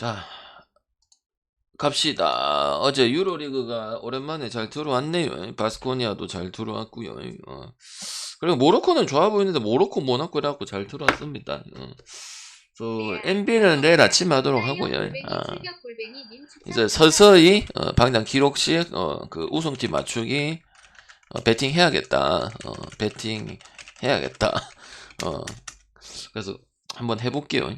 자, 갑시다. 어제 유로리그가 오랜만에 잘 들어왔네요. 바스코니아도 잘 들어왔고요. 그리고 모로코는 좋아 보이는데 모로코 모나코라고 잘 들어왔습니다. NBA는 내일 아침에 하도록 하고요. 이제 서서히 방장 기록식 그 우승팀 맞추기 배팅 해야겠다. 배팅 해야겠다. 그래서 한번 해볼게요.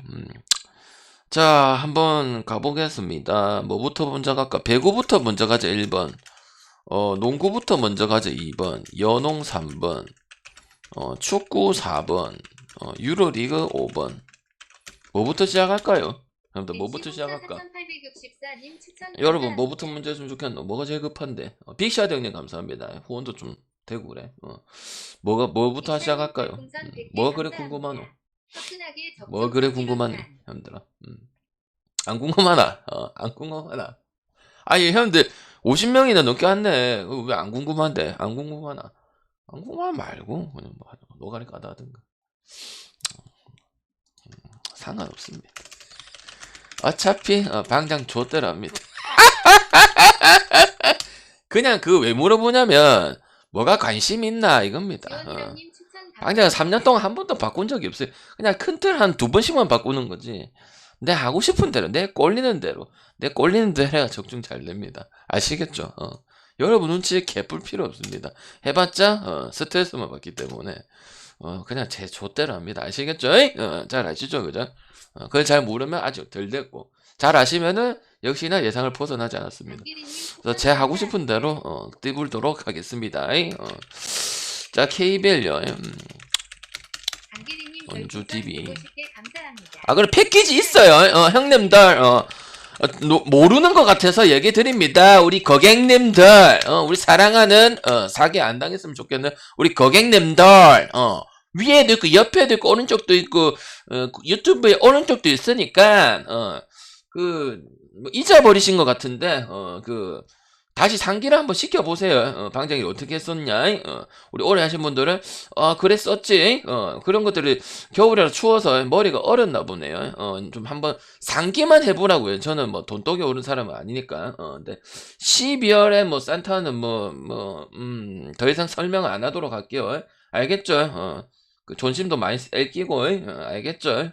자, 한번 가보겠습니다. 뭐부터 먼저 갈까? 배구부터 먼저 가자, 1번. 농구부터 먼저 가자, 2번. 연홍 3번. 축구 4번. 유로리그 5번. 뭐부터 시작할까요? 여러분들, 뭐부터 시작할까? 여러분, 뭐부터 먼저 했으면 좋겠노? 뭐가 제일 급한데? 빅샷 형님 감사합니다. 후원도 좀 되고 그래. 뭐부터 시작할까요? 뭐가 그래 궁금하노? 뭐 그래 궁금하네 형들아. 안 궁금하나? 안 궁금하나? 아니 형들 50명이나 넘게 왔네. 왜 안 궁금한데? 안 궁금하나? 안 궁금하면 말고 그냥 뭐 노가리 까다 하든가. 상관없습니다. 어차피 방장 좆대랍니다. 그냥 그 왜 물어보냐면 뭐가 관심 있나 이겁니다. 방장은 3년 동안 한 번도 바꾼 적이 없어요. 그냥 큰 틀 한 2번씩만 바꾸는 거지. 내 하고 싶은 대로, 내 꼴리는 대로 해야 적중 잘 됩니다. 아시겠죠? 여러분 눈치에 개뿔 필요 없습니다. 해봤자 스트레스만 받기 때문에 그냥 제 좆대로 합니다. 아시겠죠? 잘 아시죠? 그죠? 그걸 잘 모르면 아직 덜 됐고, 잘 아시면은 역시나 예상을 벗어나지 않았습니다. 그래서 제 하고 싶은 대로 띠불도록 하겠습니다. 자, KBL요. 원주 TV. 그래 패키지 있어요. 형님들 모르는 것 같아서 얘기 드립니다. 우리 고객님들, 우리 사랑하는 사기 안 당했으면 좋겠는 우리 고객님들, 위에도 있고 옆에도 있고 오른쪽도 있고 유튜브에 오른쪽도 있으니까 뭐 잊어버리신 것 같은데 다시 상기를 한번 시켜보세요. 방장이 어떻게 했었냐. 우리 오래 하신 분들은 그랬었지. 그런 것들이 겨울이라 추워서 머리가 얼었나 보네요. 좀 한번 상기만 해보라고요. 저는 뭐 돈독이 오른 사람은 아니니까. 근데 12월에 뭐 산타는 더 이상 설명 안 하도록 할게요. 알겠죠? 그 존심도 많이 앨끼고 알겠죠?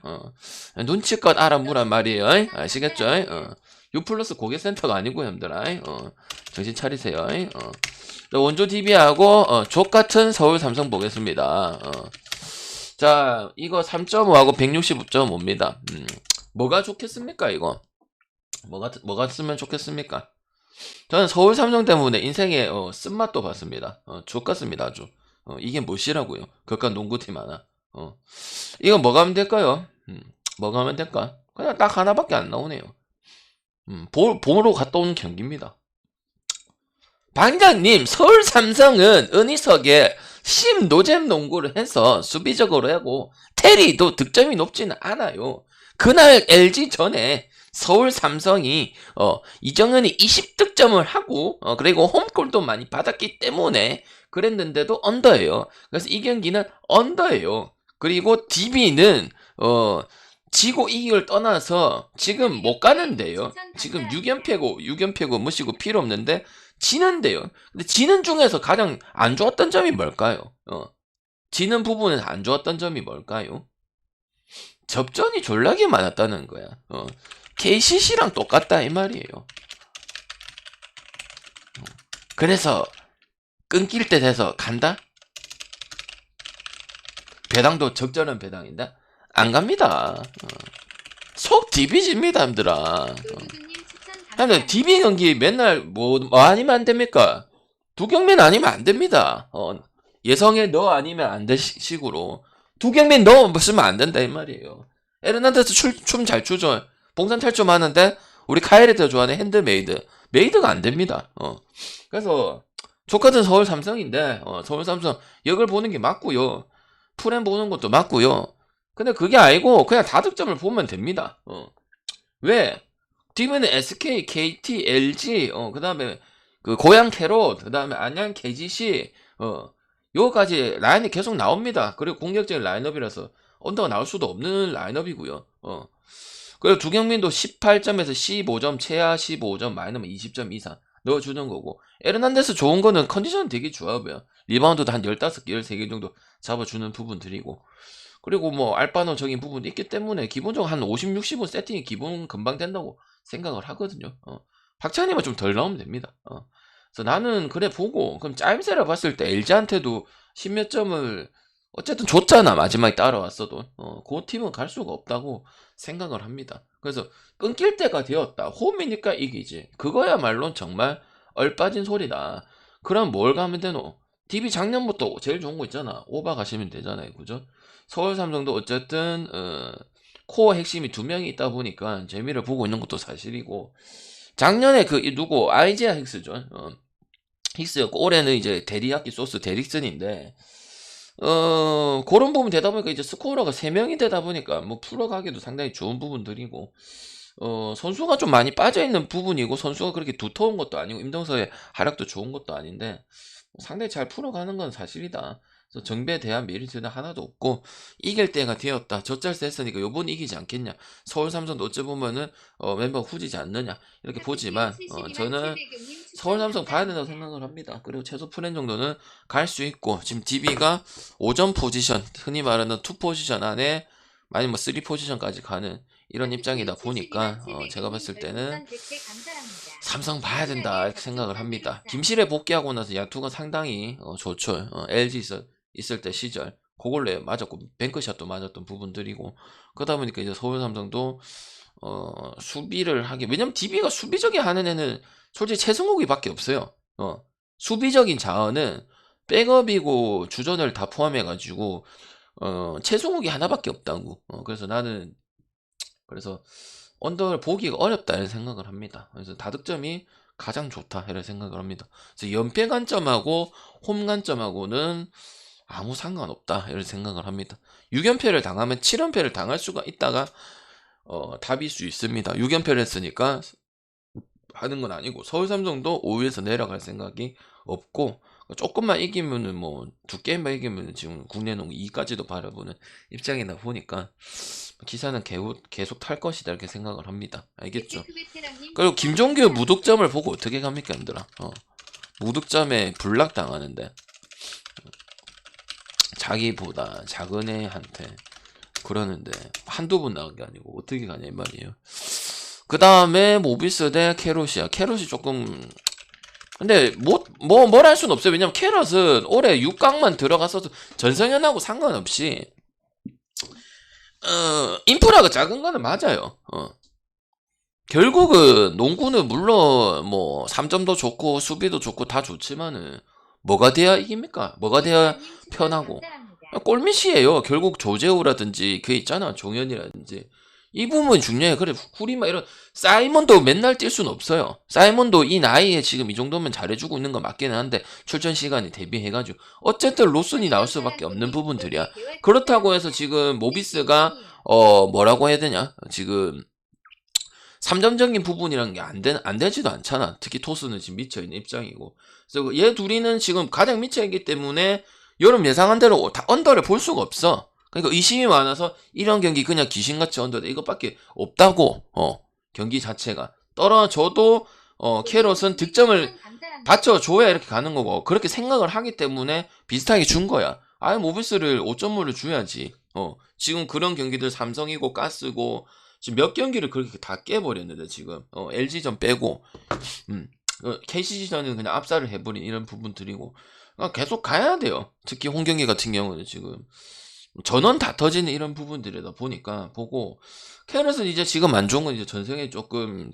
눈치껏 알아보란 말이에요. 아시겠죠? 유플러스 고객센터가 아니고 형들아. 정신 차리세요. 원조 DB하고 족같은 서울 삼성 보겠습니다. 자, 이거 3.5하고 165.5입니다. 뭐가 좋겠습니까 이거? 뭐가 쓰면 좋겠습니까? 저는 서울 삼성 때문에 인생의 쓴맛도 봤습니다. 족같습니다 아주. 이게 무엇이라고요? 그깟 농구팀 하나. 이거 뭐가 하면 될까요? 뭐가 하면 될까? 그냥 딱 하나밖에 안 나오네요. 보러 갔다 오는 경기입니다. 방장님, 서울 삼성은 은희석에 심노잼 농구를 해서 수비적으로 하고 테리도 득점이 높지는 않아요. 그날 LG 전에 서울 삼성이 이정현이 20득점을 하고 그리고 홈골도 많이 받았기 때문에 그랬는데도 언더예요. 그래서 이 경기는 언더예요. 그리고 DB는 지고 이기를 떠나서 지금 못 가는데요. 지금 6연패고 무시고 필요 없는데 지는데요. 근데 지는 중에서 가장 안 좋았던 점이 뭘까요? 지는 부분은 안 좋았던 점이 뭘까요? 접전이 졸라게 많았다는 거야. KCC랑 똑같다 이 말이에요. 그래서 끊길 때 돼서 간다? 배당도 적절한 배당인데 안 갑니다. 속 디비집니다, 형들아. 형들 디비 경기 맨날 뭐 아니면 안 됩니까? 두경민 아니면 안 됩니다. 예성에 너 아니면 안 될 식으로 두경민 너 쓰면 안 된다 이 말이에요. 에르난데스 춤 잘 추죠. 봉산 탈춤 하는데 우리 카일이 더 좋아하는 메이드가 안 됩니다. 그래서 족같은 서울 삼성인데 서울 삼성 역을 보는 게 맞고요. 프렘 보는 것도 맞고요. 근데 그게 아니고 그냥 다득점을 보면 됩니다. 왜? 팀에는 SK, KT, LG, 그 다음에 그 고양 캐롯, 그 다음에 안양 KGC, 요거까지 라인이 계속 나옵니다. 그리고 공격적인 라인업이라서 언더가 나올 수도 없는 라인업이고요. 그리고 두경민도 18점에서 15점, 최하 15점, 많으면 20점 이상 넣어주는 거고, 에르난데스 좋은 거는 컨디션 되게 좋아 보여. 리바운드도 한 15개, 13개 정도 잡아주는 부분들이고, 그리고 뭐 알바노적인 부분도 있기 때문에 기본적으로 한 50, 60은 세팅이 기본 금방 된다고 생각을 하거든요. 박찬희만 좀 덜 나오면 됩니다. 그래서 나는 그래 보고, 그럼 짜임새를 봤을 때 LG한테도 10몇 점을 어쨌든 줬잖아. 마지막에 따라왔어도. 그 팀은 갈 수가 없다고 생각을 합니다. 그래서 끊길 때가 되었다. 홈이니까 이기지. 그거야말로 정말 얼빠진 소리다. 그럼 뭘 가면 되노? DB 작년부터 제일 좋은 거 있잖아. 오바 가시면 되잖아요. 그죠? 서울 삼성도 어쨌든 코어 핵심이 2명이 있다 보니까 재미를 보고 있는 것도 사실이고, 작년에 그 누구 아이제아 힉스죠. 힉스였고, 올해는 이제 데리야끼 소스 데릭슨인데, 그런 부분 되다 보니까 이제 스코어러가 3명이 되다 보니까 뭐 풀어가기도 상당히 좋은 부분들이고, 선수가 좀 많이 빠져있는 부분이고, 선수가 그렇게 두터운 것도 아니고, 임동서의 활약도 좋은 것도 아닌데, 상당히 잘 풀어가는 건 사실이다. 그래서 정배에 대한 메리트는 하나도 없고, 이길 때가 되었다. 젖잘스 했으니까 요번 이기지 않겠냐. 서울 삼성도 어찌 보면은 멤버가 후지지 않느냐 이렇게 보지만, 저는 서울 삼성 봐야 된다고 생각을 합니다. 그리고 최소 플랜 정도는 갈 수 있고, 지금 DB가 5점 포지션, 흔히 말하는 2 포지션 안에 많이 뭐 3 포지션까지 가는 이런 입장이다 보니까, 제가 봤을 때는 삼성 봐야 된다 이렇게 생각을 합니다. 김실에 복귀하고 나서 야투가 상당히 좋죠. LG 있을 때 시절 그걸로 맞았고, 뱅크샷도 맞았던 부분들이고, 그러다 보니까 이제 서울 삼성도 수비를 하기, 왜냐면 DB가 수비적인 하는 애는 솔직히 최승욱이 밖에 없어요. 수비적인 자원은 백업이고 주전을 다 포함해가지고 최승욱이 하나밖에 없다고. 그래서 나는 언더를 보기가 어렵다 이런 생각을 합니다. 그래서 다득점이 가장 좋다 이런 생각을 합니다. 그래서 연패 관점하고 홈 관점하고는 아무 상관없다 이런 생각을 합니다. 6연패를 당하면 7연패를 당할 수가 있다가 답일 수 있습니다. 6연패를 했으니까 하는 건 아니고, 서울 삼성도 5위에서 내려갈 생각이 없고, 조금만 이기면은 뭐 2게임만 이기면은 지금 국내 농구 2위까지도 바라보는 입장이다 보니까 기사는 계속 탈 것이다 이렇게 생각을 합니다. 알겠죠? 그리고 김종규 무득점을 보고 어떻게 갑니까, 얘들아? 무득점에 불락 당하는데, 자기보다 작은 애한테 그러는데 한두 번 나온 게 아니고 어떻게 가냐 이 말이에요. 그 다음에 모비스 대 캐롯이야. 캐롯이 조금, 근데 뭘 할 수는 없어요. 왜냐면 캐롯은 올해 6강만 들어갔어도 전성현하고 상관없이 인프라가 작은 거는 맞아요. 결국은 농구는 물론 뭐 3점도 좋고 수비도 좋고 다 좋지만은 뭐가 돼야 이깁니까? 뭐가 돼야 편하고, 골밑이에요. 결국 조재호라든지 그 있잖아, 종현이라든지 이 부분 중요해. 그래, 후리마 이런, 사이먼도 맨날 뛸 수는 없어요. 사이먼도 이 나이에 지금 이 정도면 잘해주고 있는 건 맞기는 한데, 출전 시간이 대비해가지고 어쨌든 로슨이 나올 수밖에 없는 부분들이야. 그렇다고 해서 지금 모비스가 뭐라고 해야 되냐, 지금 3점적인 부분이라는 게 안 되지도 않잖아. 특히 토스는 지금 미쳐있는 입장이고, 그래서 얘 둘이는 지금 가장 미쳐있기 때문에 여러분 예상한 대로 다 언더를 볼 수가 없어. 그러니까 의심이 많아서 이런 경기 그냥 귀신같이 언더다 이것밖에 없다고. 경기 자체가 떨어져도 캐롯은 득점을 받쳐줘야 이렇게 가는 거고, 그렇게 생각을 하기 때문에 비슷하게 준 거야. 아예 모비스를 5점물을 줘야지. 지금 그런 경기들 삼성이고 가스고 지금 몇 경기를 그렇게 다 깨버렸는데, 지금 LG전 빼고 KCC전은 그냥 압살을 해버린 이런 부분들이고, 계속 가야 돼요. 특히 홈경기 같은 경우는 지금 전원 다 터지는 이런 부분들이다 보니까 보고, 캐럿은 이제 지금 안 좋은 건 이제 전성에 조금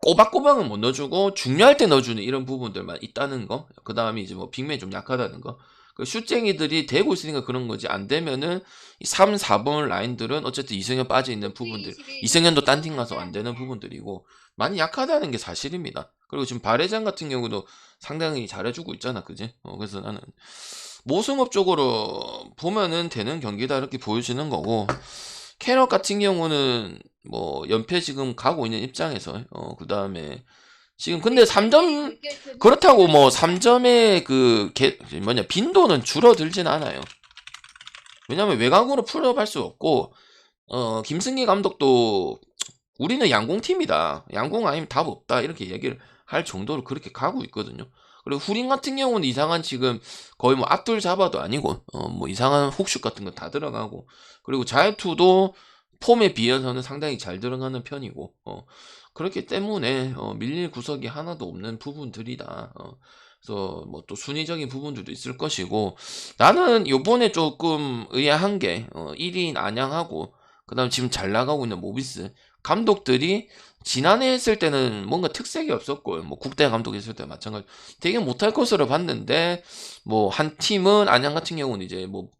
꼬박꼬박은 못 넣어주고 중요할 때 넣어주는 이런 부분들만 있다는 거. 그 다음에 이제 뭐 빅맨이 좀 약하다는 거. 그 슛쟁이들이 되고 있으니까 그런 거지, 안 되면은 3, 4번 라인들은 어쨌든 이승현 빠져있는 부분들, 이승현도 딴 팀 가서 안 되는 부분들이고 많이 약하다는 게 사실입니다. 그리고 지금 발해장 같은 경우도 상당히 잘해주고 있잖아, 그지? 그래서 나는 모승업 쪽으로 보면은 되는 경기다 이렇게 보여지는 거고, 캐럿 같은 경우는 뭐 연패 지금 가고 있는 입장에서 그 다음에 지금 근데 3점, 그렇다고 뭐 3점의 빈도는 줄어들진 않아요. 왜냐면 외곽으로 풀업할 수 없고, 김승기 감독도 우리는 양궁팀이다. 양궁 아니면 답 없다. 이렇게 얘기를 할 정도로 그렇게 가고 있거든요. 그리고 후린 같은 경우는 이상한 지금 거의 뭐 앞둘 잡아도 아니고 뭐 이상한 훅슛 같은 거 다 들어가고, 그리고 자유투도 폼에 비해서는 상당히 잘 들어가는 편이고 그렇기 때문에 밀릴 구석이 하나도 없는 부분들이다. 그래서 뭐 또 순위적인 부분들도 있을 것이고, 나는 요번에 조금 의아한 게 1위인 안양하고 그다음 지금 잘 나가고 있는 모비스 감독들이 지난해 했을 때는 뭔가 특색이 없었고, 뭐 국대 감독 했을 때 마찬가지 되게 못할 것으로 봤는데, 뭐 한 팀은 안양 같은 경우는 이제 뭐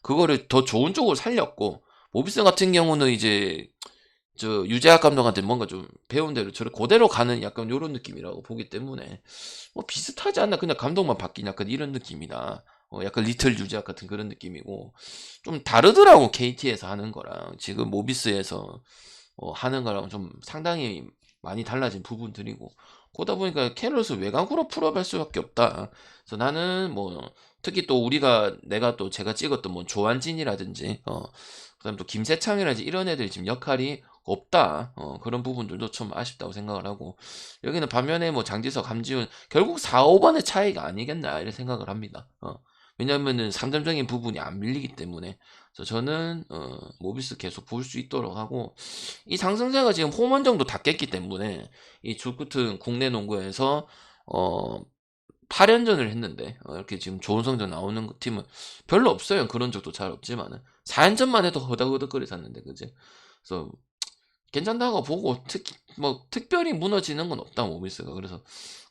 그거를 더 좋은 쪽으로 살렸고, 모비스 같은 경우는 이제 저 유재학 감독한테 뭔가 좀 배운 대로 저를 그대로 가는 약간 요런 느낌이라고 보기 때문에 뭐 비슷하지 않나, 그냥 감독만 바뀐 약간 이런 느낌이다. 약간 리틀 유재학 같은 그런 느낌이고, 좀 다르더라고 KT에서 하는 거랑 지금 모비스에서 하는 거랑 좀 상당히 많이 달라진 부분들이고, 그러다 보니까 캐럿을 외곽으로 풀어갈 수밖에 없다. 그래서 나는 뭐 특히 또 내가 또 제가 찍었던 뭐 조한진이라든지 그다음 또 김세창이라든지 이런 애들이 지금 역할이 없다. 그런 부분들도 좀 아쉽다고 생각을 하고, 여기는 반면에 뭐 장지석, 함지훈 결국 4, 5번의 차이가 아니겠나 이런 생각을 합니다. 왜냐면은 3점적인 부분이 안 밀리기 때문에. 그래서 저는 모비스 계속 볼 수 있도록 하고, 이 상승세가 지금 홈런 정도 다 깼기 때문에 이 줄끝은 국내 농구에서 8연전을 했는데 이렇게 지금 좋은 성적 나오는 팀은 별로 없어요. 그런 적도 잘 없지만은 4연전만 해도 허덕허덕거리 샀는데, 그지? 그래서 괜찮다고 보고 특별히 무너지는 건 없다 모비스가. 그래서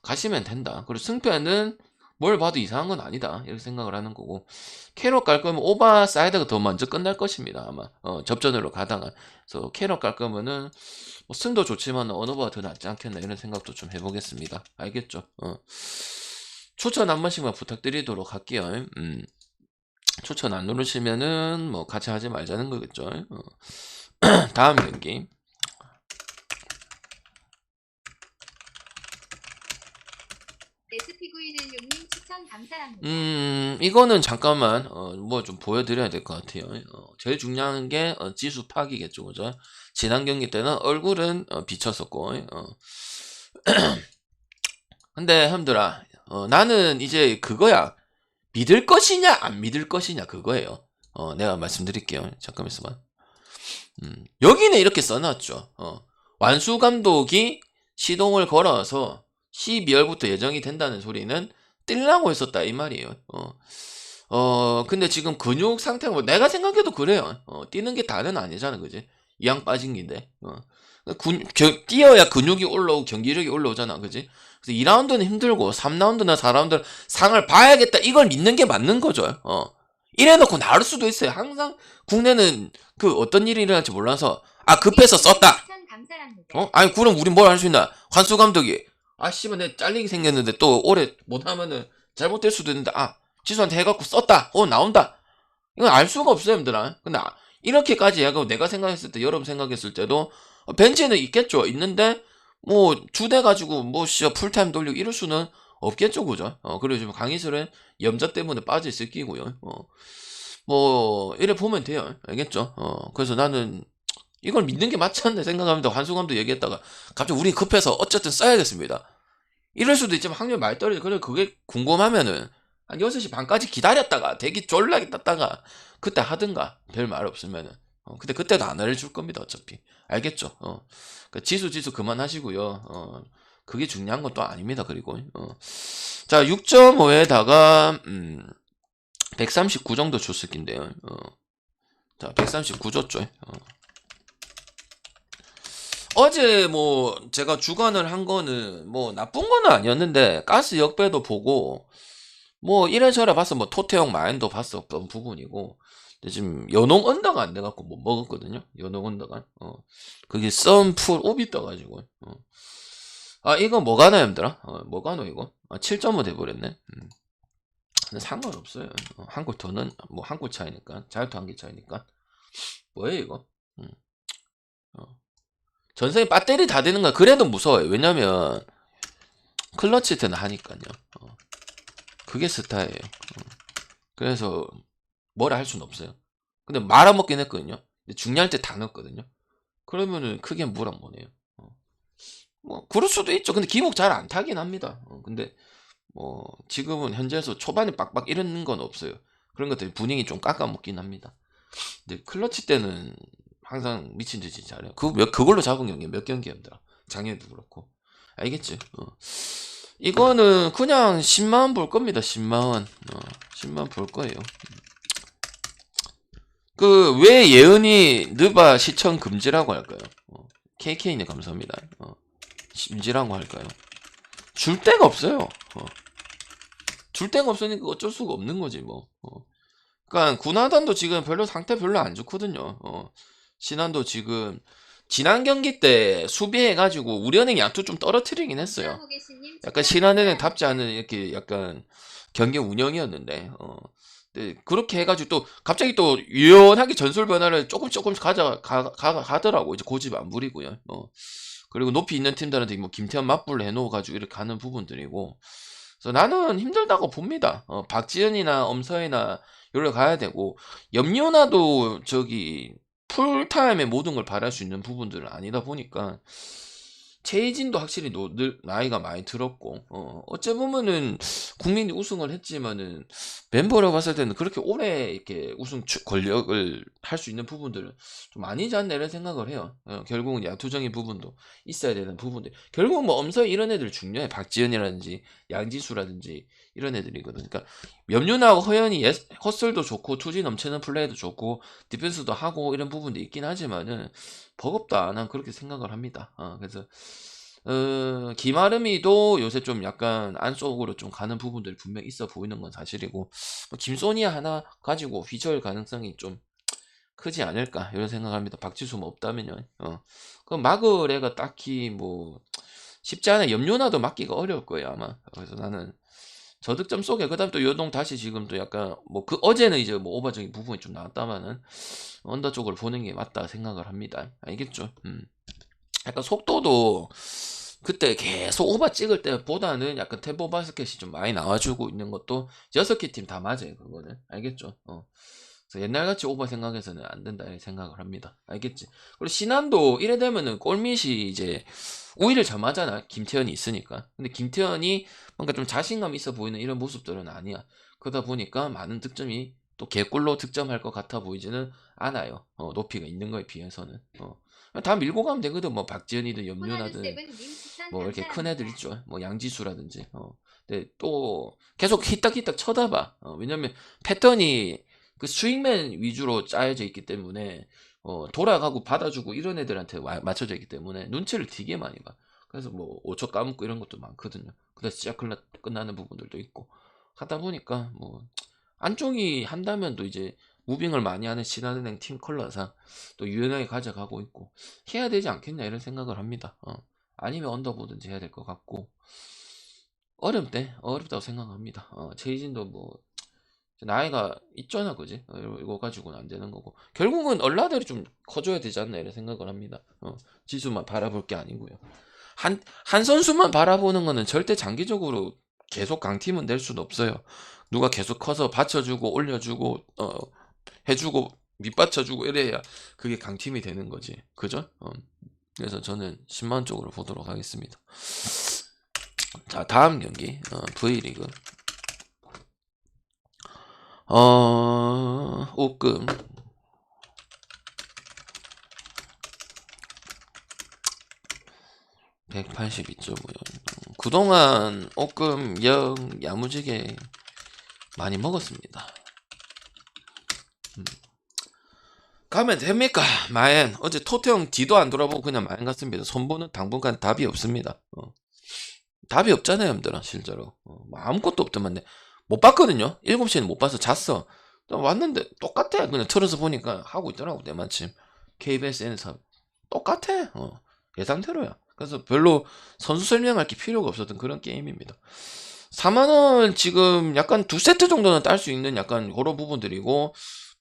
가시면 된다. 그리고 승패는 뭘 봐도 이상한 건 아니다 이렇게 생각을 하는 거고, 캐럿 갈 거면 오바 사이드가 더 먼저 끝날 것입니다 아마. 접전으로 가다가. 그래서 캐럿 갈 거면은 뭐 승도 좋지만 언어가 더 낫지 않겠나 이런 생각도 좀 해보겠습니다. 알겠죠? 추천 한 번씩만 부탁드리도록 할게요. 추천 안 누르시면은 뭐 같이 하지 말자는 거겠죠. 다음 경기. SP911님 추천 감사합니다. 이거는 잠깐만 뭐 좀 보여드려야 될 것 같아요. 제일 중요한 게 지수 파악이겠죠, 그죠? 지난 경기 때는 얼굴은 비쳤었고, 근데 형들아, 나는 이제 그거야. 믿을 것이냐 안 믿을 것이냐 그거예요. 내가 말씀드릴게요. 잠깐만 있어봐. 여기는 이렇게 써놨죠. 완수 감독이 시동을 걸어서 12월부터 예정이 된다는 소리는 뛸라고 했었다 이 말이에요. 근데 지금 근육 상태가 뭐 내가 생각해도 그래요. 뛰는 게 다는 아니잖아, 그지? 이왕 빠진 긴데. 뛰어야 근육이 올라오고 경기력이 올라오잖아, 그지? 그래서 2라운드는 힘들고 3라운드나 4라운드는 상을 봐야겠다 이걸 믿는 게 맞는 거죠. 이래놓고 나올 수도 있어요. 항상 국내는 그 어떤 일이 일어날지 몰라서 급해서 썼다. 아니 그럼 우린 뭘 할 수 있나? 환수 감독이 씨발 내 잘리게 생겼는데 또 올해 못하면은 잘못될 수도 있는데 지수한테 해갖고 썼다. 나온다. 이건 알 수가 없어요, 여러분들아. 근데 이렇게까지 해가고 내가 생각했을 때, 여러분 생각했을 때도 벤치는 있겠죠. 있는데 뭐 주대 가지고 뭐 풀타임 돌리고 이럴 수는 없겠죠, 그죠? 그리고 지금 강희슬은 염자 때문에 빠져 있을 끼고요. 뭐 이래 보면 돼요. 알겠죠? 그래서 나는 이걸 믿는 게 맞지 않나 생각합니다. 환수감도 얘기했다가 갑자기 우리 급해서 어쨌든 써야겠습니다. 이럴 수도 있지만 확률 많이 떨어져. 그래 그게 궁금하면은 한 6시 반까지 기다렸다가 대기 졸라게 땄다가 그때 하든가, 별 말 없으면은. 근데 그때도 안 알려줄 겁니다 어차피. 알겠죠? 그 지수 그만하시고요. 그게 중요한 건 또 아닙니다. 그리고 자 6.5에다가 139 정도 줬을 낀데요. 자 139 줬죠. 어제 뭐 제가 주관을 한 거는 뭐 나쁜 거는 아니었는데, 가스 역배도 보고 뭐 이래저래 봤어. 뭐 토태형 마인도 봤었던 부분이고, 근데 지금 연홍 언더가 안 돼갖고 못 먹었거든요. 연홍 언더가 그게 썬풀 오비 떠가지고 이거 뭐가나 힘들어? 뭐가노 이거? 7.5 돼버렸네. 근데 상관없어요. 한골 더는 뭐 한 골 차이니까, 자유투 한 개 차이니까. 뭐예요 이거? 전생에 배터리 다 되는 건 그래도 무서워요. 왜냐면 클러치 히트는 하니까요. 그게 스타예요. 그래서 뭐라 할 수는 없어요. 근데 말아먹긴 했거든요. 근데 중요할 때 다 넣었거든요. 그러면은 크게 물 안 보내요. 뭐 그럴 수도 있죠. 근데 기복 잘 안 타긴 합니다. 근데 뭐 지금은 현재에서 초반에 빡빡 이런 건 없어요. 그런 것들이 분위기 좀 깎아먹긴 합니다. 근데 클러치 때는 항상 미친 듯이 잘해요. 그걸로 잡은 경기 몇 경기 힘들어. 작년에도 그렇고. 알겠지? 이거는 그냥 10만원 볼 겁니다. 10만원. 10만원 볼 거예요. 그 왜 예은이 느바 시청 금지라고 할까요? KK님 감사합니다. 금지라고 할까요? 줄 데가 없어요. 줄 데가 없으니까 어쩔 수가 없는 거지 뭐. 그러니까 군하단도 지금 별로 상태 별로 안 좋거든요. 신한도 지금 지난 경기 때 수비해가지고 우리은행 양투 좀 떨어뜨리긴 했어요. 약간 신한은행 답지 않은 이렇게 약간 경기 운영이었는데, 네, 그렇게 해가지고 또 갑자기 또 유연하게 전술 변화를 조금씩 가더라고. 이제 고집 안 부리고요. 그리고 높이 있는 팀들한테 뭐 김태현 맞불 해놓아가지고 이렇게 가는 부분들이고. 그래서 나는 힘들다고 봅니다. 박지현이나 엄서이나 여기로 가야 되고, 염려나도 저기 풀타임에 모든 걸 바랄 수 있는 부분들은 아니다 보니까 최희진도 확실히 나이가 많이 들었고, 어째 보면은 국민이 우승을 했지만은 멤버로 봤을 때는 그렇게 오래 이렇게 우승 권력을 할 수 있는 부분들은 좀 아니지 않나 이런 생각을 해요. 결국은 야투적인 부분도 있어야 되는 부분들. 결국은 뭐 엄서 이런 애들 중요해. 박지현이라든지 양지수라든지 이런 애들이거든. 그러니까 염윤하고 허연이 헛슬도 좋고 투지 넘치는 플레이도 좋고 디펜스도 하고 이런 부분도 있긴 하지만은 버겁다. 난 그렇게 생각을 합니다. 그래서 김아름이도 요새 좀 약간 안쪽으로 좀 가는 부분들이 분명 있어 보이는 건 사실이고, 뭐 김소니아 하나 가지고 휘저을 가능성이 좀 크지 않을까 이런 생각합니다. 박지수만 없다면요. 그럼 막을 애가 딱히 뭐 쉽지 않아. 염료나도 막기가 어려울 거예요 아마. 그래서 나는 저득점 속에 그다음 또 요동 다시 지금 또 약간 뭐 그 어제는 이제 뭐 오버적인 부분이 좀 나왔다마는 언더 쪽으로 보는 게 맞다 생각을 합니다. 알겠죠? 약간 속도도 그때 계속 오버 찍을 때보다는 약간 템포 바스켓이 좀 많이 나와주고 있는 것도 6개 팀 다 맞아요. 그거는 알겠죠? 그래서 옛날같이 오버 생각해서는 안 된다 이렇게 생각을 합니다. 알겠지? 그리고 신한도 이래 되면은 골밑이 이제 우위를 점하잖아. 김태현이 있으니까. 근데 김태현이 뭔가 좀 자신감 있어 보이는 이런 모습들은 아니야. 그러다 보니까 많은 득점이 또 개골로 득점할 것 같아 보이지는 않아요. 높이가 있는 거에 비해서는. 다 밀고 가면 되거든. 뭐 박지현이든 염윤하든 뭐 이렇게 큰 애들 있죠. 뭐 양지수라든지. 근데 또 계속 히딱히딱 쳐다봐. 왜냐면 패턴이 그 스윙맨 위주로 짜여져 있기 때문에 돌아가고 받아주고 이런 애들한테 맞춰져 있기 때문에 눈치를 되게 많이 봐. 그래서 뭐 5초 까먹고 이런 것도 많거든요. 그래서 진짜 끝나는 부분들도 있고 하다 보니까 뭐 안쪽이 한다면 또 이제 무빙을 많이 하는 신한은행 팀 컬러상 또 유연하게 가져가고 있고 해야 되지 않겠냐 이런 생각을 합니다. 아니면 언더보든지 해야 될 것 같고 어렵다고 생각합니다. 최희진도 뭐 나이가 있잖아, 그지? 이거 가지고는 안 되는 거고 결국은 얼라들이 좀 커줘야 되지 않나 이런 생각을 합니다. 지수만 바라볼 게 아니고요. 한 선수만 바라보는 거는 절대 장기적으로 계속 강팀은 될 수는 없어요. 누가 계속 커서 받쳐주고 올려주고 해주고 밑받쳐주고 이래야 그게 강팀이 되는 거지. 그죠? 그래서 저는 10만 쪽으로 보도록 하겠습니다. 자, 다음 경기 V리그 오금 182.5연 그동안 오금 영 야무지게 많이 먹었습니다. 가면 됩니까? 마엔 어제 토트형 뒤도 안 돌아보고 그냥 마엔 갔습니다. 손보는 당분간 답이 없습니다. 답이 없잖아요, 형들아 실제로. 뭐 아무것도 없더만 못 봤거든요. 7시에는 못 봐서 잤어. 왔는데 똑같아. 그냥 틀어서 보니까 하고 있더라고 때마침. KBSN에서 똑같아. 예상대로야. 그래서 별로 선수 설명할 게 필요가 없었던 그런 게임입니다. 4만원 지금 약간 2세트 정도는 딸 수 있는 약간 그런 부분들이고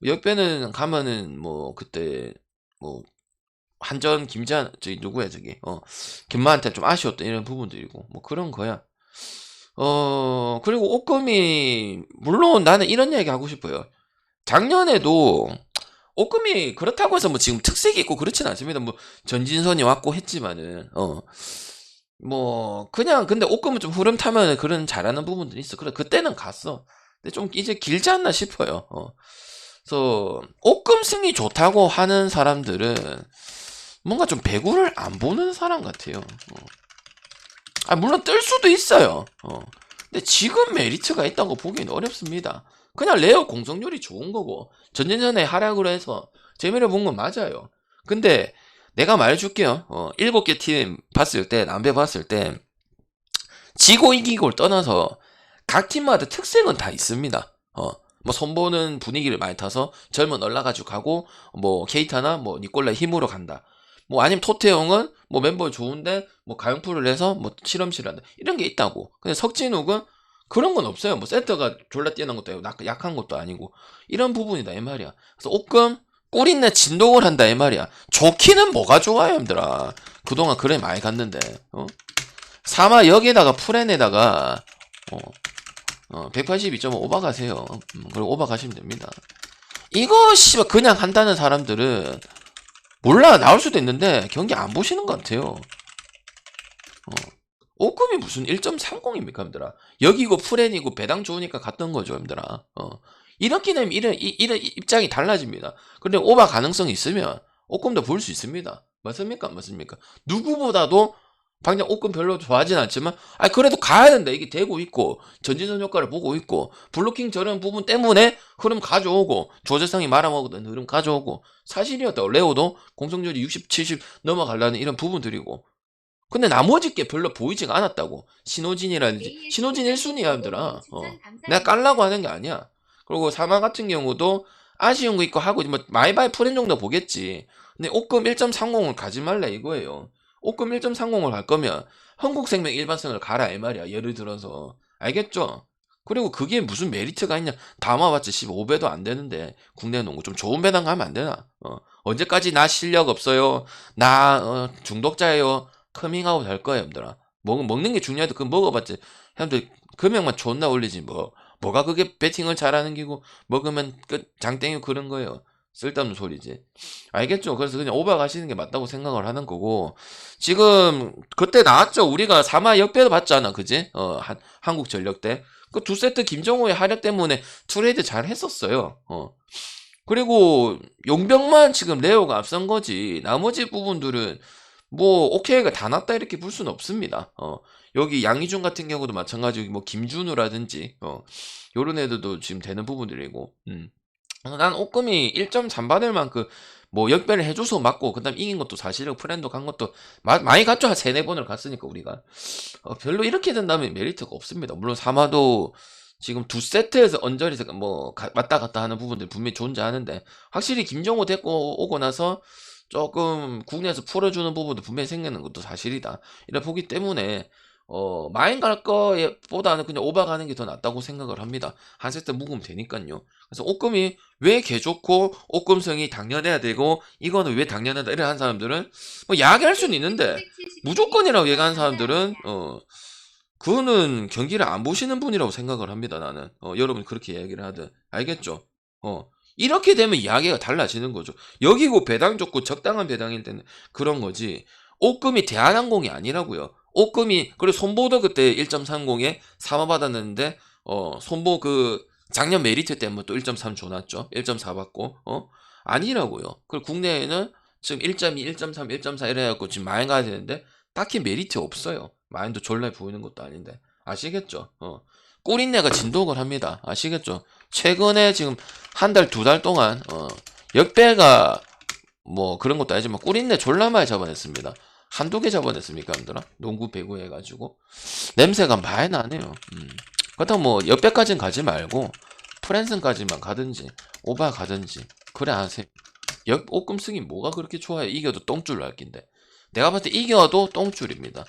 역배는 가면은 뭐 그때 뭐 한전 김재한 저기 누구야 저기 김마한테 좀 아쉬웠던 이런 부분들이고 뭐 그런 거야. 그리고 오금이 물론 나는 이런 얘기 하고 싶어요. 작년에도 오금이 그렇다고 해서 뭐 지금 특색이 있고 그렇진 않습니다. 뭐 전진선이 왔고 했지만은 뭐 그냥 근데 오금은 좀 흐름 타면 그런 잘하는 부분들이 있어. 그래 그때는 갔어. 근데 좀 이제 길지 않나 싶어요. 그래서 오금 승이 좋다고 하는 사람들은 뭔가 좀 배구를 안 보는 사람 같아요. 물론 뜰 수도 있어요. 근데 지금 메리트가 있다고 보기는 어렵습니다. 그냥 레어 공성률이 좋은 거고 전진전에 하락을 해서 재미를 본 건 맞아요. 근데 내가 말해줄게요. 7개 팀 봤을 때 남배 봤을 때 지고 이기고를 떠나서 각 팀마다 특색은 다 있습니다. 뭐 선보는 분위기를 많이 타서 젊은 올라가지고 가고 뭐 케이타나 뭐 니콜라 힘으로 간다. 뭐 아니면 토테용은 뭐 멤버 좋은데 뭐 가용풀을 해서 뭐 실험실을 한다. 이런 게 있다고. 근데 석진욱은 그런 건 없어요. 뭐 센터가 졸라 뛰어난 것도 아니고 약한 것도 아니고 이런 부분이다 이 말이야. 그래서 오금 꿀인내 진동을 한다 이 말이야. 좋기는 뭐가 좋아요 형들아. 그동안 그래 많이 갔는데 사마 여기에다가 풀엔에다가 182.5 오버 가세요. 그리고 오버 가시면 됩니다. 이거 씨발 그냥 한다는 사람들은 몰라 나올 수도 있는데 경기 안 보시는 것 같아요. 오금이 무슨 1.30입니까 형들아. 여기고 풀엔이고 배당 좋으니까 갔던 거죠 형들아. 이렇게 되면 이런 입장이 달라집니다. 근데 오버 가능성이 있으면 오금도 볼 수 있습니다. 맞습니까? 안 맞습니까? 누구보다도 당장 오금 별로 좋아하진 않지만 그래도 가야 된다. 이게 되고 있고 전진선 효과를 보고 있고 블로킹 저런 부분 때문에 흐름 가져오고 조재상이 말아먹었던 흐름 가져오고 사실이었다고. 레오도 공성률이 60, 70 넘어가려는 이런 부분들이고 근데 나머지 게 별로 보이지가 않았다고. 신호진이라든지 신호진 1순위야 얘들아. 내가 깔라고 하는 게 아니야. 그리고 사마 같은 경우도 아쉬운 거 있고 하고 뭐 마이바이 프렌 정도 보겠지. 근데 오금 1.30을 가지 말라 이거예요. 오금 1.30을 갈 거면 한국생명 일반성을 가라 이 말이야. 예를 들어서 알겠죠? 그리고 그게 무슨 메리트가 있냐. 담아봤자 15배도 안 되는데 국내 농구 좀 좋은 배당 가면 안 되나? 언제까지 나 실력 없어요. 나 중독자예요. 커밍아웃 할 거야, 형들아. 먹는 게 중요하다. 그거 먹어봤지. 형들, 금액만 존나 올리지, 뭐. 뭐가 그게 배팅을 잘하는 기고, 먹으면 끝, 장땡이 그런 거예요. 쓸데없는 소리지. 알겠죠? 그래서 그냥 오버 가시는 게 맞다고 생각을 하는 거고, 지금, 그때 나왔죠? 우리가 3화 역배도 봤잖아, 그지? 한국전력 때. 그 두 세트 김정호의 활약 때문에 트레이드 잘 했었어요. 그리고 용병만 지금 레오가 앞선 거지. 나머지 부분들은 뭐 오케이가 다 났다 이렇게 볼 수는 없습니다. 여기 양희준 같은 경우도 마찬가지고 뭐 김준우라든지 요런 애들도 지금 되는 부분들이고 난 오금이 1.3 받을 만큼 뭐 역배를 해줘서 맞고 그다음 이긴 것도 사실이고 프렌도 간 것도 많이 갔죠. 한 3-4번을 갔으니까 우리가 별로 이렇게 된다면 메리트가 없습니다. 물론 사마도 지금 두 세트에서 언저리서 뭐 왔다 갔다 하는 부분들 분명히 존재하는데 확실히 김정호 데리고 오고 나서 조금 국내에서 풀어주는 부분도 분명히 생기는 것도 사실이다. 이래 보기 때문에 마인 갈 거에 보다는 그냥 오바 가는 게 더 낫다고 생각을 합니다. 한 세트 묵으면 되니까요. 그래서 오금이 왜 개 좋고 오금성이 당연해야 되고 이거는 왜 당연하다 이래 한 사람들은 뭐 야기할 수는 있는데 무조건이라고 얘기하는 사람들은 그거는 경기를 안 보시는 분이라고 생각을 합니다. 나는 여러분 그렇게 얘기를 하든 알겠죠? 이렇게 되면 이야기가 달라지는 거죠. 여기고 배당 좋고 적당한 배당일 때는 그런 거지. 오금이 대한항공이 아니라고요. 오금이 그리고 손보도 그때 1.30에 3화 받았는데 손보 그 작년 메리트 때문에 또 1.3 줘놨죠. 1.4 받고 아니라고요. 그리고 국내에는 지금 1.2, 1.3, 1.4 이래갖고 지금 많이 가야 되는데 딱히 메리트 없어요. 마인드 졸라 보이는 것도 아닌데 아시겠죠? 꿀인내가 진독을 합니다. 아시겠죠? 최근에 지금 한 달, 2달 동안 역배가 뭐 그런 것도 아니지만 꿀인내 졸라 많이 잡아냈습니다. 한두 개 잡아냈습니까, 여러분들아? 농구 배구 해가지고 냄새가 많이 나네요. 그렇다고 뭐 역배까지는 가지 말고 프랜슨까지만 가든지 오바 가든지 그래 하세요. 오금 승이 뭐가 그렇게 좋아요? 이겨도 똥줄 날 낀데 내가 봤을 때 이겨도 똥줄입니다.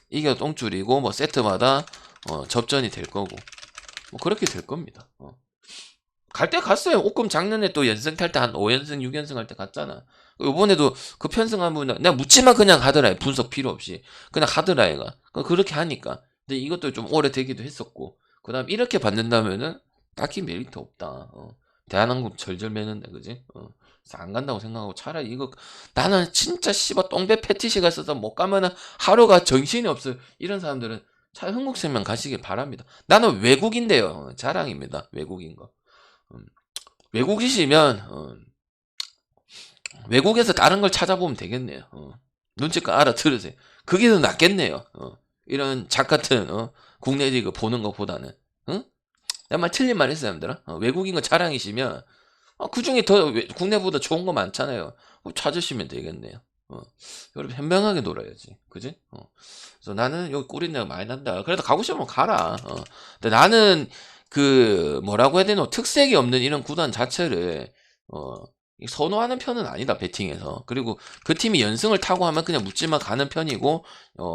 이겨도 똥줄이고 뭐 세트마다 접전이 될 거고 뭐 그렇게 될 겁니다. 갈 때 갔어요. 오금 작년에 또 연승 탈 때 한 5연승 6연승 할 때 갔잖아. 요번에도 그 편승한 분은 내가 묻지만 그냥 하더라. 분석 필요 없이 그냥 하더라 얘가. 그렇게 하니까. 근데 이것도 좀 오래 되기도 했었고 그 다음 이렇게 받는다면은 딱히 메리트 없다. 대한항공 절절 매는데, 그지? 그래서 안 간다고 생각하고 차라리 이거, 나는 진짜 씨발 똥배 패티시가 있어서 못 가면은 하루가 정신이 없어. 이런 사람들은 차라리 흥국생명 가시길 바랍니다. 나는 외국인데요. 자랑입니다. 외국인 거. 외국이시면, 외국에서 다른 걸 찾아보면 되겠네요. 눈치껏 알아들으세요. 그게 더 낫겠네요. 이런 작 같은 국내 리그 보는 것보다는. 내 말 틀린 말 있어요, 여러분들아. 외국인 거 자랑이시면 그 중에 더 국내보다 좋은 거 많잖아요. 찾으시면 되겠네요. 여러분 현명하게 놀아야지, 그지? 그래서 나는 여기 꿀인내가 많이 난다. 그래도 가고 싶으면 가라. 근데 나는 그 뭐라고 해야 되노, 특색이 없는 이런 구단 자체를 선호하는 편은 아니다, 배팅에서. 그리고 그 팀이 연승을 타고 하면 그냥 묻지마 가는 편이고,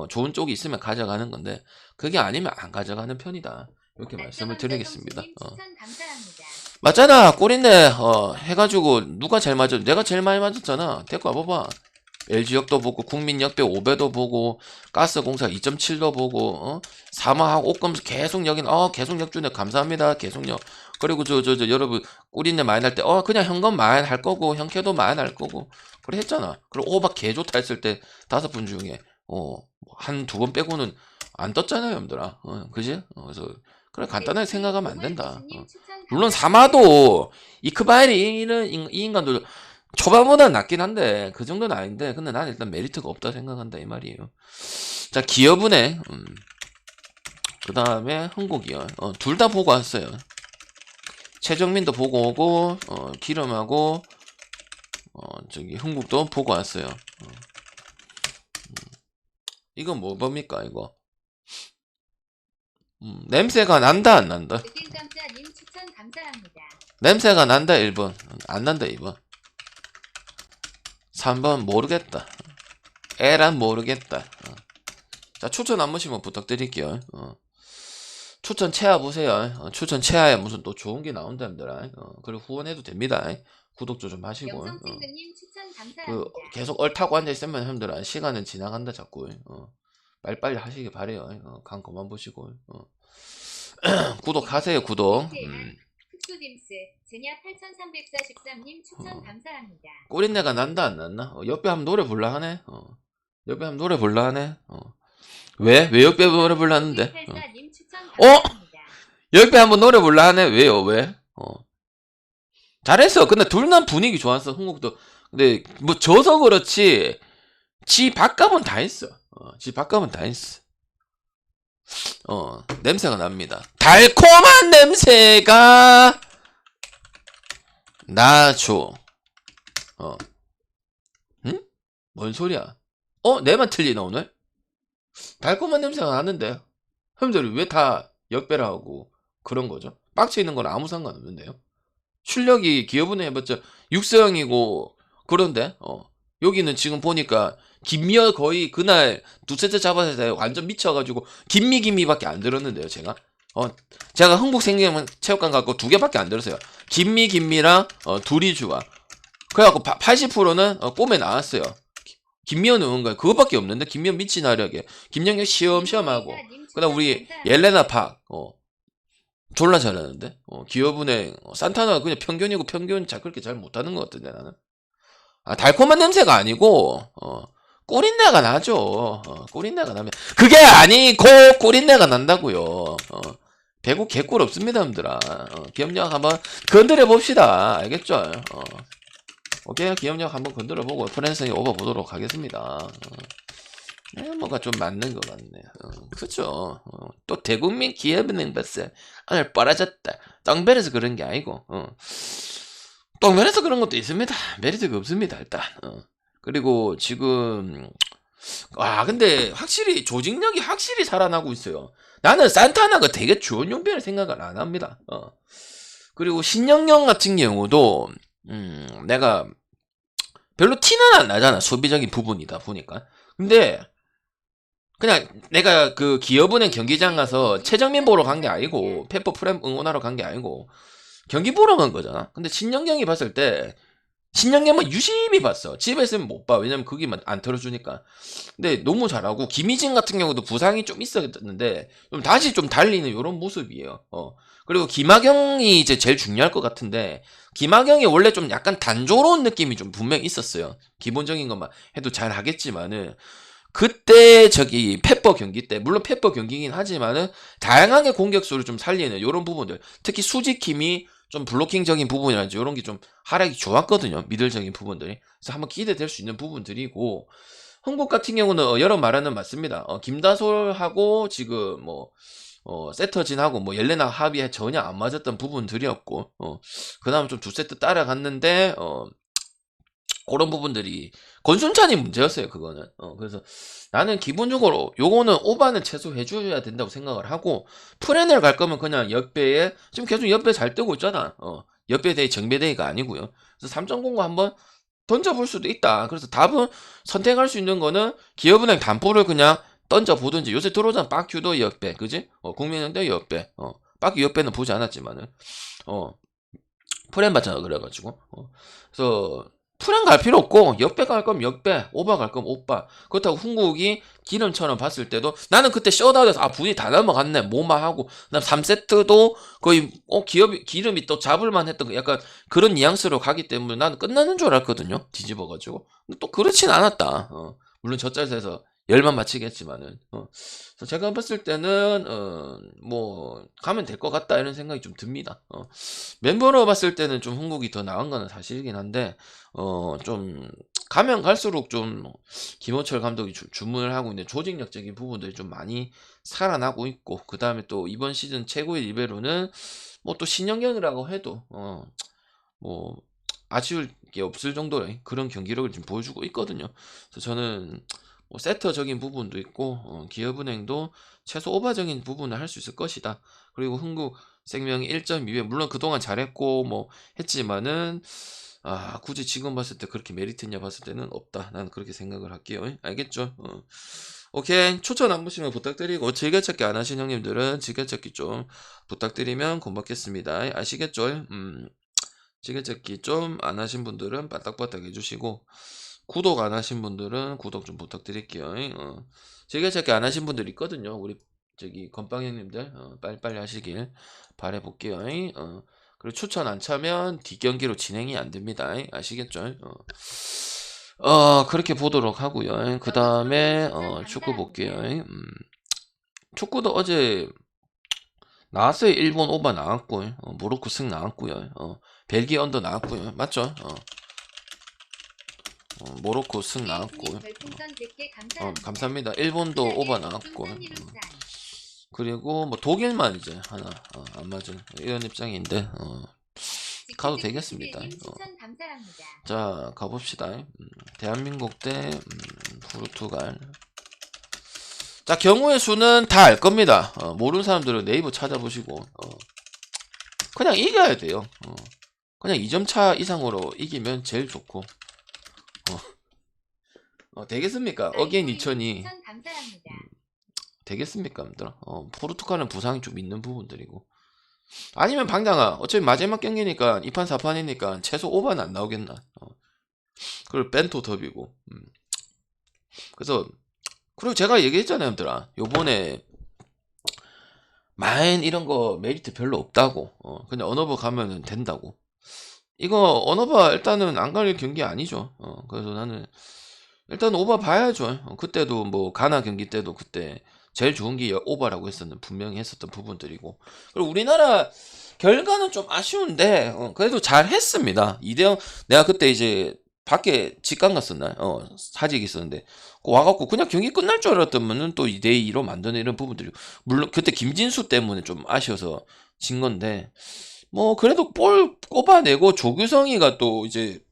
좋은 쪽이 있으면 가져가는 건데, 그게 아니면 안 가져가는 편이다. 이렇게 말씀을 드리겠습니다. 맞잖아, 꼴인데, 해가지고, 누가 제일 맞아? 내가 제일 많이 맞았잖아. 데리고 와봐봐. LG역도 보고, 국민역배 5배도 보고, 가스공사 2.7도 보고, 사마하고 옥금수 계속 여긴, 계속 역주네. 감사합니다. 계속 역. 그리고 여러분, 꿀인내 많이 날 때, 그냥 현금 많이 할 거고, 현캐도 많이 날 거고, 그래 했잖아. 그리고 오박 개 좋다 했을 때, 5분 중에, 한 2번 빼고는 안 떴잖아요, 여러분들아. 그지? 그래서, 그래, 간단하게 생각하면 안 된다. 물론, 사마도, 이크바일이 이 인간도 초반보다 낫긴 한데, 그 정도는 아닌데, 근데 난 일단 메리트가 없다 생각한다, 이 말이에요. 자, 기업은행, 그 다음에 흥국이요. 둘 다 보고 왔어요. 최정민도 보고 오고, 기름하고, 흥국도 보고 왔어요. 이건 뭡니까, 이거? 냄새가 난다, 안 난다? 냄새가 난다, 1번. 안 난다, 2번. 3번, 모르겠다. 에란 모르겠다. 자, 추천 한 번씩만 부탁드릴게요. 추천 체하 보세요. 추천 체하에 무슨 또 좋은 게 나온답니다. 그리고 후원해도 됩니다. 구독도 좀 하시고. 계속 얼타고 앉아있으면 형들아, 시간은 지나간다, 자꾸. 빨리빨리 하시길 바래요. 강 그만 보시고. 구독하세요, 구독. 흑수딤스 제냐 8343님 추천 감사합니다. 꿀인내가 난다, 안 났나? 옆에 한번 노래 불라 하네? 옆에 한번 노래 불라 하네? 왜? 왜 옆에 노래 불라 하는데? 옆에 한번 노래 불라 하네? 왜요? 왜? 잘했어. 근데 둘 난 분위기 좋았어, 흥국도. 근데 뭐 져서 그렇지, 지 밥값은 다 했어. 지 밥값은 다 했어. 냄새가 납니다. 달콤한 냄새가 나죠. 응? 뭔 소리야? 내만 틀리나 오늘? 달콤한 냄새가 나는데 형들이 왜 다 역배를 하고 그런 거죠? 빡쳐 있는 건 아무 상관없는데요. 출력이 기업은행 해봤자 육성이고 그런데 여기는 지금 보니까 김미어 거의 그날 두세 째 잡았을 때 완전 미쳐가지고 김미밖에 안 들었는데요, 제가. 제가 흥국생명 체육관 갖고 2개밖에 안 들었어요. 김미랑 둘이 좋아. 그래갖고 80%는 꼼에 나왔어요. 김미연 넣은 거야. 그것밖에 없는데 김미연 미친 하려게. 김영혁 시험하고. 그다음 우리 옐레나 팍 졸라 잘하는데. 기업은행 산타나 그냥 평균이고 평균 그렇게 잘 못하는 것 같은데 나는. 달콤한 냄새가 아니고 꿀인내가 나죠. 꿀인내가 나면 그게 아니고 꿀인내가 난다고요. 배구 개꿀 없습니다, 여러분들아. 기업력 한번 건드려 봅시다. 알겠죠? 오케이, 기업력 한번 건드려 보고 프랜스에 오버 보도록 하겠습니다. 뭐가 좀 맞는 것 같네. 그죠? 또 대국민 기업은행 봤어요. 오늘 빨아졌다. 똥배에서 그런 게 아니고. 똥면에서 그런 것도 있습니다. 메리트가 없습니다, 일단. 그리고 지금 근데 확실히 조직력이 확실히 살아나고 있어요. 나는 산타나가 되게 좋은 용병을 생각을 안 합니다. 그리고 신영영 같은 경우도 내가 별로 티는 안 나잖아, 수비적인 부분이다 보니까. 근데 그냥 내가 그 기업은행 경기장 가서 최정민 보러 간 게 아니고 페퍼 프렘 응원하러 간 게 아니고 경기 보러 간 거잖아. 근데 신영경이 봤을 때 신영엽은 유심히 봤어. 집에 있으면 못 봐. 왜냐면 거기만 안 틀어주니까. 근데 너무 잘하고 김희진 같은 경우도 부상이 좀 있었는데 좀 다시 좀 달리는 이런 모습이에요. 그리고 김학영이 이제 제일 중요할 것 같은데 김학영이 원래 좀 약간 단조로운 느낌이 좀 분명히 있었어요. 기본적인 것만 해도 잘 하겠지만은 그때 저기 페퍼 경기 때 물론 페퍼 경기긴 하지만은 다양하게 공격수를 좀 살리는 이런 부분들 특히 수지킴이 좀 블로킹적인 부분이라든지 이런 게 좀 하락이 좋았거든요. 미들적인 부분들이. 그래서 한번 기대될 수 있는 부분들이고 흥국 같은 경우는 여러 말하는 맞습니다. 김다솔하고 지금 뭐 세터진하고 뭐 옐레나 합이 전혀 안 맞았던 부분들이었고 그 다음 좀 두 세트 따라갔는데 그런 부분들이 권순찬이 문제였어요. 그거는 그래서 나는 기본적으로 요거는 오바는 최소 해줘야 된다고 생각을 하고 프렌을 갈 거면 그냥 역배에 지금 계속 역배 잘 뜨고 있잖아. 역배대회 정배대회가 아니고요. 그래서 3.0과 한번 던져볼 수도 있다. 그래서 답은 선택할 수 있는 거는 기업은행 담보를 그냥 던져보든지 요새 들어오잖아. 빠큐도 역배 그지? 국민은행도 역배 빠큐 역배는 보지 않았지만은 프렌 받잖아. 그래가지고 그래서 프렌 갈 필요 없고 역배 갈 거면 역배 오바 갈 거면 오바. 그렇다고 흥국이 기름처럼 봤을 때도 나는 그때 셧아웃에서 분이 다 넘어갔네 뭐마하고 그다음 3세트도 거의 기름이 또 잡을만 했던 약간 그런 뉘앙스로 가기 때문에 나는 끝나는 줄 알았거든요. 뒤집어가지고 근데 또 그렇진 않았다. 물론 젖잘에서 열만 맞히겠지만은 그래서 제가 봤을 때는 뭐 가면 될 것 같다 이런 생각이 좀 듭니다. 멤버로 봤을 때는 좀 흥국이 더 나은 거는 사실이긴 한데 좀 가면 갈수록 좀 김호철 감독이 주문을 하고 있는 조직력적인 부분들이 좀 많이 살아나고 있고 그 다음에 또 이번 시즌 최고의 리베로는 뭐 또 신영경이라고 해도 뭐 아쉬울 게 없을 정도의 그런 경기력을 지금 보여주고 있거든요. 그래서 저는 뭐 세터적인 부분도 있고 기업은행도 최소 오버적인 부분을 할 수 있을 것이다. 그리고 흥국생명이 1.2배 물론 그동안 잘했고 뭐 했지만은 굳이 지금 봤을 때 그렇게 메리트 있냐 봤을 때는 없다. 나는 그렇게 생각을 할게요. 알겠죠? 오케이. 추천 한 번씩만 부탁드리고 즐겨찾기 안 하신 형님들은 즐겨찾기 좀 부탁드리면 고맙겠습니다. 아시겠죠? 즐겨찾기 좀 안 하신 분들은 빠딱빠딱 해주시고 구독 안 하신 분들은 구독 좀 부탁드릴게요. 즐겨찾기 안 하신 분들 있거든요. 우리 저기 건빵 형님들 빨리빨리 하시길 바라볼게요. 그리고 추천 안 차면 뒷경기로 진행이 안 됩니다. 아시겠죠? 그렇게 보도록 하고요. 그 다음에 축구 볼게요. 축구도 어제 나왔어요. 일본 오바 나왔고 모로코 승 나왔고요. 벨기에 언더 나왔고요. 맞죠? 모로코 승 나왔고 감사합니다. 일본도 오바 나왔고 그리고 뭐 독일만 이제 하나 안 맞은 이런 입장인데 가도 되겠습니다. 자 가봅시다. 대한민국 대 포르투갈. 자 경우의 수는 다 알 겁니다. 모르는 사람들은 네이버 찾아보시고 그냥 이겨야 돼요. 그냥 2점 차 이상으로 이기면 제일 좋고 되겠습니까? 어게인 2000이 되겠습니까? 여러분들? 포르투갈은 부상이 좀 있는 부분들이고 아니면 방장아 어차피 마지막 경기니까 2판 4판이니까 최소 5반 안 나오겠나. 그리고 벤토 더비고 그래서 그리고 제가 얘기했잖아요 여러분들아 요번에 마인 이런 거 메리트 별로 없다고 그냥 언어버 가면은 된다고. 이거 언어버 일단은 안 갈 경기 아니죠. 그래서 나는 일단 오버 봐야죠. 그때도 뭐 가나 경기 때도 그때 제일 좋은 게 오버라고 했었는 분명히 했었던 부분들이고 그리고 우리나라 결과는 좀 아쉬운데 그래도 잘 했습니다. 2대0 내가 그때 이제 밖에 직관 갔었나 사직 있었는데 와갖고 그냥 경기 끝날 줄 알았더만은 또 2대2로 만드는 이런 부분들이 물론 그때 김진수 때문에 좀 아쉬워서 진 건데 뭐 그래도 볼 꼽아내고 조규성이가 또 이제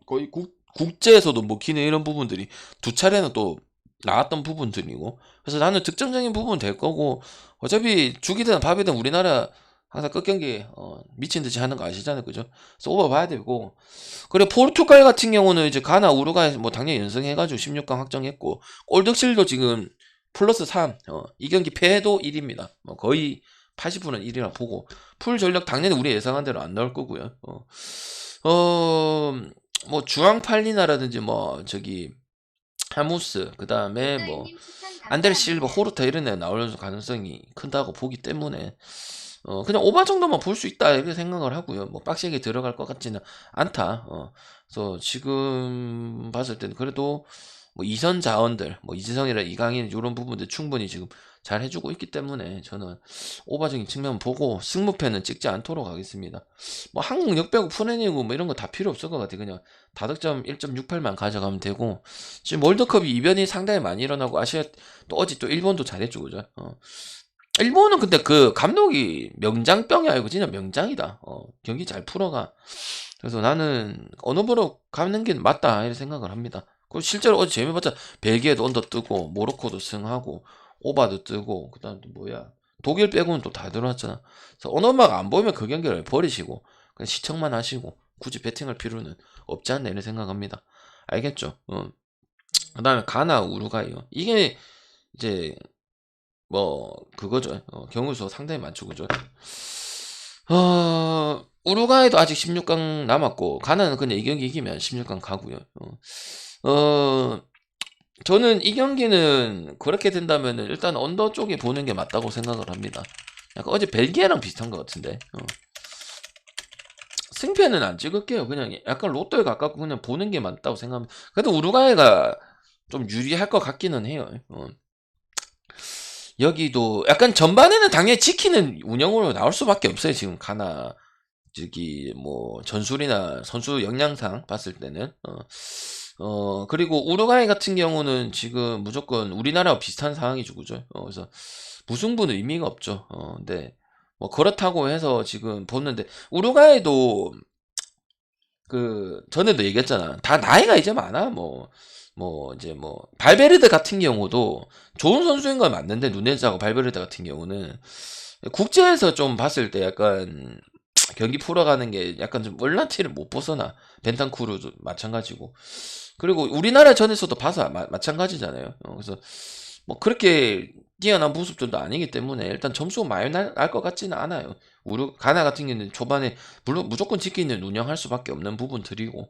거의 국제에서도 먹히는 이런 부분들이 두 차례는 또 나왔던 부분들이고 그래서 나는 득점적인 부분은 될 거고 어차피 죽이든 밥이든 우리나라 항상 끝경기 미친 듯이 하는 거 아시잖아요. 그죠? 그래서 오버 봐야 되고 그리고 포르투갈 같은 경우는 이제 가나 우루과이 뭐 당연히 연승해가지고 16강 확정했고 골득실도 지금 플러스 3 이 경기 패해도 1입니다. 뭐 거의 80%는 1이라 보고 풀 전력 당연히 우리 예상한 대로 안 나올 거고요. 뭐 주앙팔리나라든지 뭐 저기 하무스 그다음에 뭐 햇살님 추천 안델 실버 감사합니다. 호르타 이런 애 나올 가능성이 큰다고 보기 때문에 그냥 오바 정도만 볼 수 있다 이렇게 생각을 하고요. 뭐 빡세게 들어갈 것 같지는 않다. 그래서 지금 봤을 때는 그래도 뭐 이선 자원들, 뭐 이지성이나 이강인 이런 부분들 충분히 지금 잘 해주고 있기 때문에 저는 오바적인 측면 보고 승무패는 찍지 않도록 하겠습니다. 뭐 한국 역배구 푸른이고 뭐 이런 거 다 필요 없을 것 같아. 그냥 다득점 1.68만 가져가면 되고 지금 월드컵이 이변이 상당히 많이 일어나고 아시아 또 어제 또 일본도 잘했죠, 그죠? 일본은 근데 그 감독이 명장병이 아니고 진짜 명장이다. 경기 잘 풀어가. 그래서 나는 어느 보러 가는 게 맞다 이렇게 생각을 합니다. 그 실제로 어제 재미봤자 벨기에도 언더 뜨고 모로코도 승하고 오바도 뜨고 그다음 또 뭐야 독일 빼고는 또 다 들어왔잖아. 그래서 언어막 안 보이면 그 경기를 버리시고 그냥 시청만 하시고 굳이 배팅할 필요는 없지 않나 이렇게 생각합니다. 알겠죠? 그다음에 가나 우루과이요. 이게 이제 뭐 그거죠. 경우수 상당히 많죠, 그죠? 우루과이도 아직 16강 남았고 가나는 그냥 이 경기 이기면 16강 가고요. 저는 이 경기는 그렇게 된다면은 일단 언더 쪽에 보는 게 맞다고 생각을 합니다. 약간 어제 벨기에랑 비슷한 것 같은데. 승패는 안 찍을게요. 그냥 약간 로또에 가깝고 그냥 보는 게 맞다고 생각합니다. 그래도 우루과이가 좀 유리할 것 같기는 해요. 여기도 약간 전반에는 당연히 지키는 운영으로 나올 수밖에 없어요. 지금 가나 저기 뭐 전술이나 선수 역량상 봤을 때는 그리고 우루과이 같은 경우는 지금 무조건 우리나라와 비슷한 상황이죠, 그죠? 그래서 무승부는 의미가 없죠. 근데 뭐 그렇다고 해서 지금 보는데 우루과이도 그 전에도 얘기했잖아. 다 나이가 이제 많아. 뭐 이제 뭐 발베르데 같은 경우도 좋은 선수인 건 맞는데 누네즈하고 발베르데 같은 경우는 국제에서 좀 봤을 때 약간 경기 풀어가는 게 약간 좀 월란티를 못 벗어나. 벤탄쿠르도 마찬가지고. 그리고 우리나라 전에서도 봐서 마찬가지잖아요. 그래서 뭐 그렇게 뛰어난 모습들도 아니기 때문에 일단 점수가 많이 날 것 같지는 않아요. 가나 같은 경우는 초반에 물론 무조건 지키는 운영할 수밖에 없는 부분들이고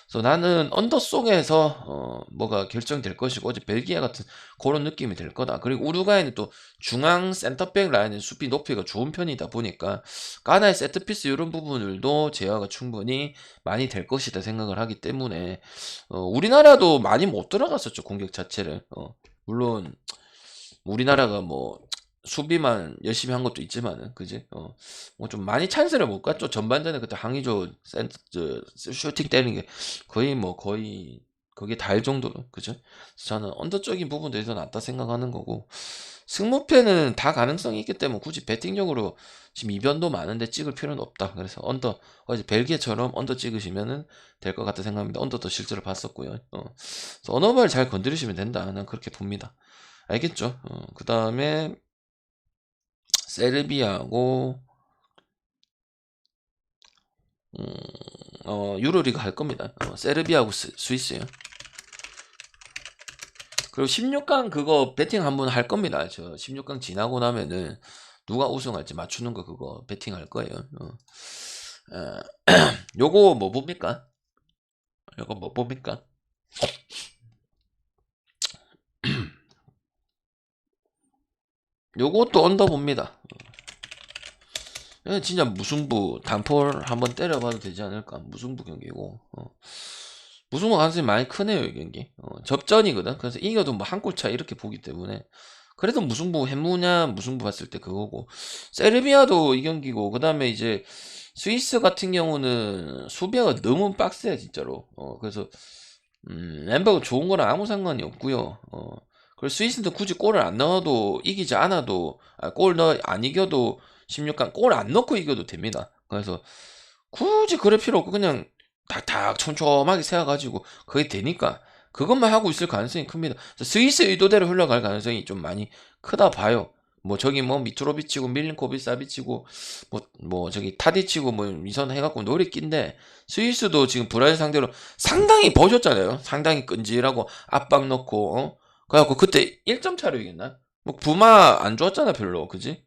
그래서 나는 언더 속에서 뭐가 결정될 것이고 어제 벨기에 같은 그런 느낌이 될 거다. 그리고 우루과이는 또 중앙 센터백 라인의 수비 높이가 좋은 편이다 보니까 가나의 세트피스 이런 부분들도 제어가 충분히 많이 될 것이다 생각을 하기 때문에 우리나라도 많이 못 들어갔었죠 공격 자체를. 물론 우리나라가 뭐 수비만 열심히 한 것도 있지만은 그지? 뭐 좀 많이 찬스를 못 갔죠. 전반전에 그때 항의조 슈팅 때리는 게 거의 그게 달 정도로 그죠? 그래서 저는 언더적인 부분에서 낫다 생각하는 거고 승무패는 다 가능성이 있기 때문에 굳이 배팅적으로 지금 이변도 많은데 찍을 필요는 없다. 그래서 언더 어제 벨기에처럼 언더 찍으시면은 될 것 같다 생각합니다. 언더도 실제로 봤었고요. 그래서 언어발 잘 건드리시면 된다. 난 그렇게 봅니다. 알겠죠? 그 다음에 세르비아하고 유로리그 할 겁니다. 세르비아하고 스위스요. 그리고 16강 그거 배팅 한번 할 겁니다. 저 16강 지나고 나면은 누가 우승할지 맞추는 거 그거 배팅 할 거예요. 요거 뭐 봅니까? 요거 뭐 봅니까? 요것도 언더 봅니다. 진짜 무승부 단폴 한번 때려봐도 되지 않을까? 무승부 경기고 무승부 가능성이 많이 크네요 이 경기. 접전이거든. 그래서 이겨도 뭐 한 골 차 이렇게 보기 때문에 그래도 무승부 해무냐 무승부 봤을 때 그거고 세르비아도 이 경기고 그 다음에 이제 스위스 같은 경우는 수비가 너무 빡세 진짜로. 그래서 엠버가 좋은 거랑 아무 상관이 없고요. 그리고 스위스도 굳이 골을 안 넣어도 이기지 않아도 안 이겨도 16강 골 안 넣고 이겨도 됩니다. 그래서 굳이 그럴 필요 없고 그냥 탁탁 촘촘하게 세워가지고 그게 되니까 그것만 하고 있을 가능성이 큽니다. 스위스 의도대로 흘러갈 가능성이 좀 많이 크다 봐요. 뭐 저기 뭐 미트로비치고 밀린코비 사비치고 뭐 저기 타디치고 뭐 이선 해갖고 노래 낀데 스위스도 지금 브라질 상대로 상당히 버셨잖아요. 상당히 끈질하고 압박 넣고 그래갖고 그때 1점 차로 이겼나? 뭐 부마 안 좋았잖아 별로 그지?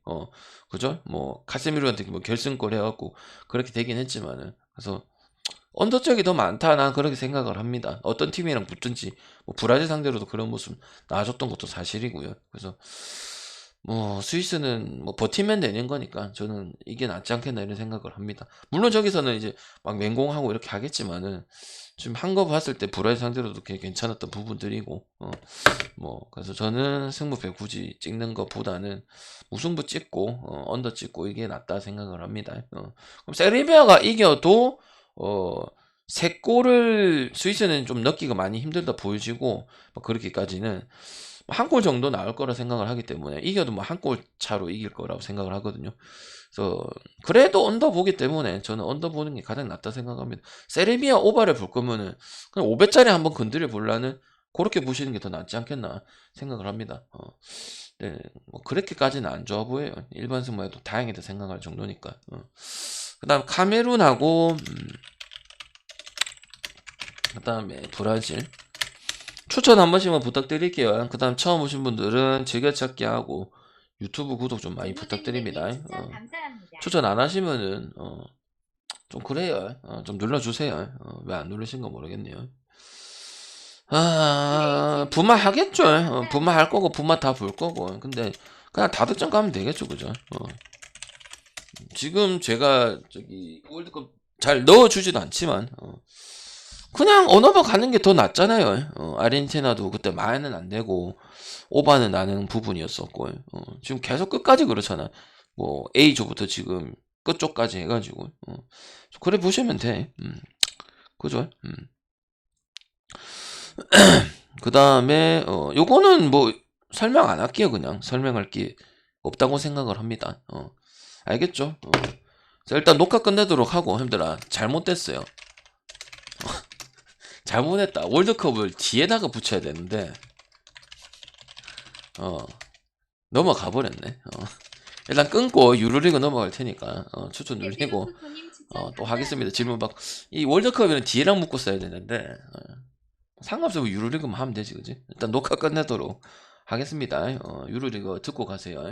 그죠? 뭐 카세미로한테 뭐 결승골 해갖고 그렇게 되긴 했지만은 그래서 언더 쪽이 더 많다. 난 그렇게 생각을 합니다. 어떤 팀이랑 붙든지 뭐 브라질 상대로도 그런 모습 나아졌던 것도 사실이고요. 그래서 뭐 스위스는 뭐 버티면 되는 거니까 저는 이게 낫지 않겠나 이런 생각을 합니다. 물론 저기서는 이제 막 맹공하고 이렇게 하겠지만은 지금 한 거 봤을 때 브라질 상대로도 꽤 괜찮았던 부분들이고 뭐 그래서 저는 승부패 굳이 찍는 것보다는 무승부 찍고 언더 찍고 이게 낫다 생각을 합니다. 그럼 세르비아가 이겨도 세 골을 스위스는 좀 넣기가 많이 힘들다 보여지고 뭐 그렇게까지는 한 골 정도 나올 거라 생각을 하기 때문에 이겨도 뭐 한 골 차로 이길 거라고 생각을 하거든요. 그래서 그래도 언더 보기 때문에 저는 언더 보는 게 가장 낫다 생각합니다. 세르비아 오바를 볼 거면은 그냥 5배짜리 한번 건드려 보려는 그렇게 보시는 게 더 낫지 않겠나 생각을 합니다. 네, 뭐 그렇게까지는 안 좋아 보여요. 일반 승부에도 다행이다 생각할 정도니까. 그다음 카메룬하고 그다음에 브라질 추천 한 번씩만 부탁드릴게요. 그다음 처음 오신 분들은 즐겨찾기 하고 유튜브 구독 좀 많이 부탁드립니다. 추천 감사합니다. 추천 안 하시면은 좀 그래요. 좀 눌러주세요. 왜 안 누르신 거 모르겠네요. 부마 하겠죠. 부마 할 거고 부마 다 볼 거고. 근데 그냥 다득점 가면 되겠죠, 그죠? 지금 제가 저기 월드컵 잘 넣어주지도 않지만 그냥 언어버 가는 게 더 낫잖아요. 아르헨티나도 그때 마이는 안 되고 오바는 나는 부분이었었고 지금 계속 끝까지 그렇잖아. 뭐 A조부터 지금 끝쪽까지 해가지고 그래 보시면 돼. 그죠? 그 다음에 요거는 뭐 설명 안 할게요. 그냥 설명할 게 없다고 생각을 합니다. 알겠죠? 자, 일단 녹화 끝내도록 하고 힘들아 잘못됐어요. 잘못했다. 월드컵을 뒤에다가 붙여야 되는데 넘어가 버렸네. 일단 끊고 유로리그 넘어갈 테니까 추천 누르고 또 하겠습니다. 질문 받고 이 월드컵에는 뒤에랑 묶고 써야 되는데 상관없어. 유로리그만 하면 되지, 그지? 일단 녹화 끝내도록 하겠습니다. 유로리그 듣고 가세요.